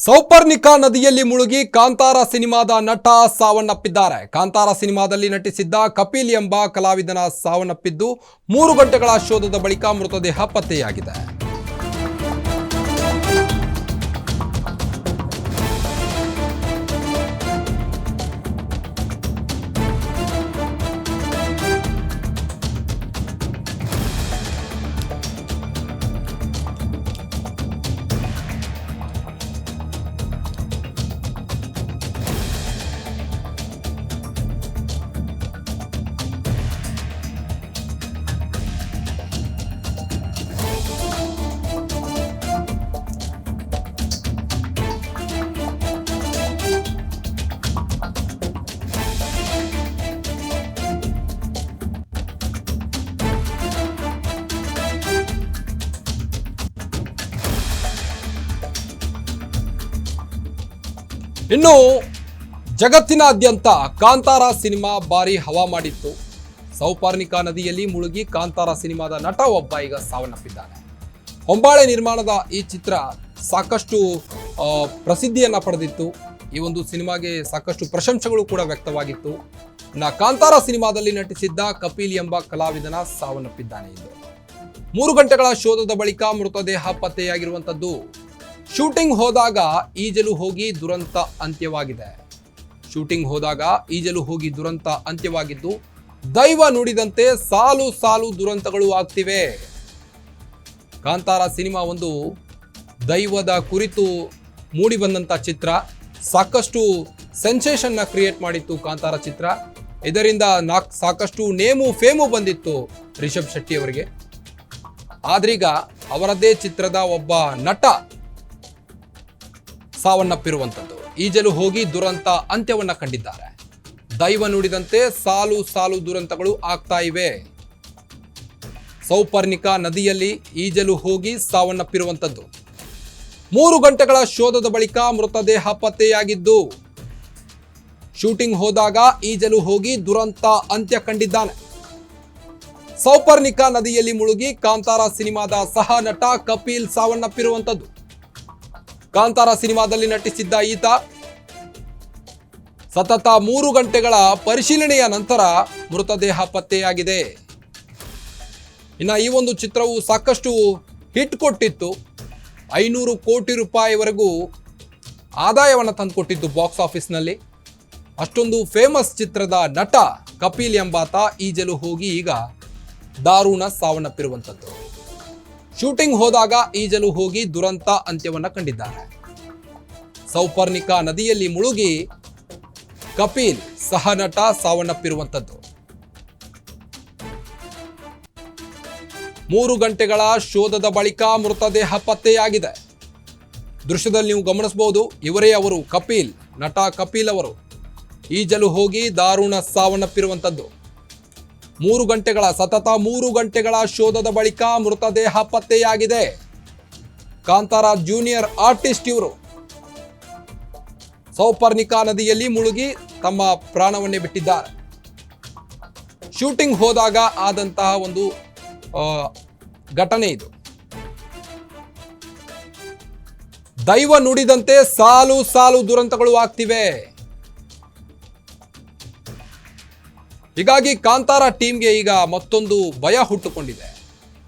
ಸೌಪರ್ಣಿಕಾ ನದಿಯಲ್ಲಿ ಮುಳುಗಿ ಕಾಂತಾರ ಸಿನಿಮಾದ ನಟ ಸಾವನ್ನಪ್ಪಿದ್ದಾರೆ. ಕಾಂತಾರ ಸಿನಿಮಾದಲ್ಲಿ ನಟಿಸಿದ್ದ ಕಪಿಲ್ ಎಂಬ ಕಲಾವಿದನ ಸಾವನ್ನಪ್ಪಿದ್ದು 3 ಗಂಟೆಗಳ ಶೋಧದ ಬಳಿಕ ಮೃತದೇಹ ಪತ್ತೆಯಾಗಿದೆ. ಇನ್ನು ಜಗತ್ತಿನಾದ್ಯಂತ ಕಾಂತಾರ ಸಿನಿಮಾ ಭಾರಿ ಹವಾ ಮಾಡಿತ್ತು. ಸೌಪರ್ಣಿಕಾ ನದಿಯಲ್ಲಿ ಮುಳುಗಿ ಕಾಂತಾರ ಸಿನಿಮಾದ ನಟ ಒಬ್ಬ ಈಗ ಸಾವನ್ನಪ್ಪಿದ್ದಾನೆ. ಹೊಂಬಾಳೆ ನಿರ್ಮಾಣದ ಈ ಚಿತ್ರ ಸಾಕಷ್ಟು ಪ್ರಸಿದ್ಧಿಯನ್ನ ಪಡೆದಿತ್ತು. ಈ ಒಂದು ಸಿನಿಮಾಗೆ ಸಾಕಷ್ಟು ಪ್ರಶಂಸೆಗಳು ಕೂಡ ವ್ಯಕ್ತವಾಗಿತ್ತು. ಕಾಂತಾರ ಸಿನಿಮಾದಲ್ಲಿ ನಟಿಸಿದ್ದ ಕಪಿಲ್ ಎಂಬ ಕಲಾವಿದನ ಸಾವನ್ನಪ್ಪಿದ್ದಾನೆ. ಇದು 3 ಗಂಟೆಗಳ ಶೋಧದ ಬಳಿಕ ಮೃತದೇಹ ಪತ್ತೆಯಾಗಿರುವಂಥದ್ದು. ಶೂಟಿಂಗ್ ಹೋದಾಗ ಈಜಲು ಹೋಗಿ ದುರಂತ ಅಂತ್ಯವಾಗಿದ್ದು ದೈವ ನುಡಿದಂತೆ ಸಾಲು ಸಾಲು ದುರಂತಗಳು ಆಗ್ತಿವೆ. ಕಾಂತಾರ ಸಿನಿಮಾ ಒಂದು ದೈವದ ಕುರಿತು ಮೂಡಿ ಬಂದಂತ ಚಿತ್ರ. ಸಾಕಷ್ಟು ಸೆನ್ಸೇಷನ್ ಕ್ರಿಯೇಟ್ ಮಾಡಿತ್ತು ಕಾಂತಾರ ಚಿತ್ರ. ಇದರಿಂದ ಸಾಕಷ್ಟು ನೇಮು ಫೇಮು ಬಂದಿತ್ತು ರಿಷಬ್ ಶೆಟ್ಟಿ ಅವರಿಗೆ. ಆದ್ರೀಗ ಅವರದ್ದೇ ಚಿತ್ರದ ಒಬ್ಬ ನಟ ಸಾವನ್ನಪ್ಪಿರುವಂಥದ್ದು. ಈಜಲು ಹೋಗಿ ದುರಂತ ಅಂತ್ಯವನ್ನ ಕಂಡಿದ್ದಾರೆ. ದೈವ ನುಡಿದಂತೆ ಸಾಲು ಸಾಲು ದುರಂತಗಳು ಆಗ್ತಾ ಇವೆ. ಸೌಪರ್ಣಿಕಾ ನದಿಯಲ್ಲಿ ಈಜಲು ಹೋಗಿ ಸಾವನ್ನಪ್ಪಿರುವಂಥದ್ದು. 3 ಗಂಟೆಗಳ ಶೋಧದ ಬಳಿಕ ಮೃತದೇಹ ಪತ್ತೆಯಾಗಿದ್ದು, ಶೂಟಿಂಗ್ ಹೋದಾಗ ಈಜಲು ಹೋಗಿ ದುರಂತ ಅಂತ್ಯ ಕಂಡಿದ್ದಾನೆ. ಸೌಪರ್ಣಿಕಾ ನದಿಯಲ್ಲಿ ಮುಳುಗಿ ಕಾಂತಾರ ಸಿನಿಮಾದ ಸಹ ನಟ ಕಪಿಲ್ ಸಾವನ್ನಪ್ಪಿರುವಂಥದ್ದು. ಕಾಂತಾರ ಸಿನಿಮಾದಲ್ಲಿ ನಟಿಸಿದ್ದ ಈತ ಸತತ 3 ಗಂಟೆಗಳ ಪರಿಶೀಲನೆಯ ನಂತರ ಮೃತದೇಹ ಪತ್ತೆಯಾಗಿದೆ. ಇನ್ನು ಈ ಒಂದು ಚಿತ್ರವು ಸಾಕಷ್ಟು ಹಿಟ್ ಕೊಟ್ಟಿತ್ತು. 500 ಕೋಟಿ ರೂಪಾಯಿವರೆಗೂ ಆದಾಯವನ್ನು ತಂದುಕೊಟ್ಟಿದ್ದು ಬಾಕ್ಸ್ ಆಫೀಸ್ನಲ್ಲಿ. ಅಷ್ಟೊಂದು ಫೇಮಸ್ ಚಿತ್ರದ ನಟ ಕಪಿಲ್ ಎಂಬಾತ ಈಜಲು ಹೋಗಿ ಈಗ ದಾರುಣ ಸಾವನ್ನಪ್ಪಿರುವಂಥದ್ದು. ಶೂಟಿಂಗ್ ಹೋದಾಗ ಈಜಲು ಹೋಗಿ ದುರಂತ ಅಂತ್ಯವನ್ನ ಕಂಡಿದ್ದಾರೆ. ಸೌಪರ್ಣಿಕಾ ನದಿಯಲ್ಲಿ ಮುಳುಗಿ ಕಪಿಲ್ ಸಹ ನಟ ಸಾವನ್ನಪ್ಪಿರುವಂಥದ್ದು. 3 ಗಂಟೆಗಳ ಶೋಧದ ಬಳಿಕ ಮೃತದೇಹ ಪತ್ತೆಯಾಗಿದೆ. ದೃಶ್ಯದಲ್ಲಿ ನೀವು ಗಮನಿಸಬಹುದು, ಇವರೇ ಅವರು ಕಪಿಲ್, ನಟ ಕಪಿಲ್ ಅವರು ಈಜಲು ಹೋಗಿ ದಾರುಣ ಸಾವನ್ನಪ್ಪಿರುವಂಥದ್ದು. 3 ಗಂಟೆಗಳ ಶೋಧದ ಬಳಿಕ ಮೃತದೇಹ ಪತ್ತೆಯಾಗಿದೆ. ಕಾಂತಾರ ಜೂನಿಯರ್ ಆರ್ಟಿಸ್ಟ್ ಇವರು ಸೌಪರ್ಣಿಕಾ ನದಿಯಲ್ಲಿ ಮುಳುಗಿ ತಮ್ಮ ಪ್ರಾಣವನ್ನೇ ಬಿಟ್ಟಿದ್ದಾರೆ. ಶೂಟಿಂಗ್ ಹೋದಾಗ ಆದಂತಹ ಒಂದು ಘಟನೆ ಇದು. ದೈವ ನುಡಿದಂತೆ ಸಾಲು ಸಾಲು ದುರಂತಗಳು ಆಗ್ತಿವೆ. ಹೀಗಾಗಿ ಕಾಂತಾರ ಟೀಮ್ಗೆ ಈಗ ಮತ್ತೊಂದು ಭಯ ಹುಟ್ಟುಕೊಂಡಿದೆ.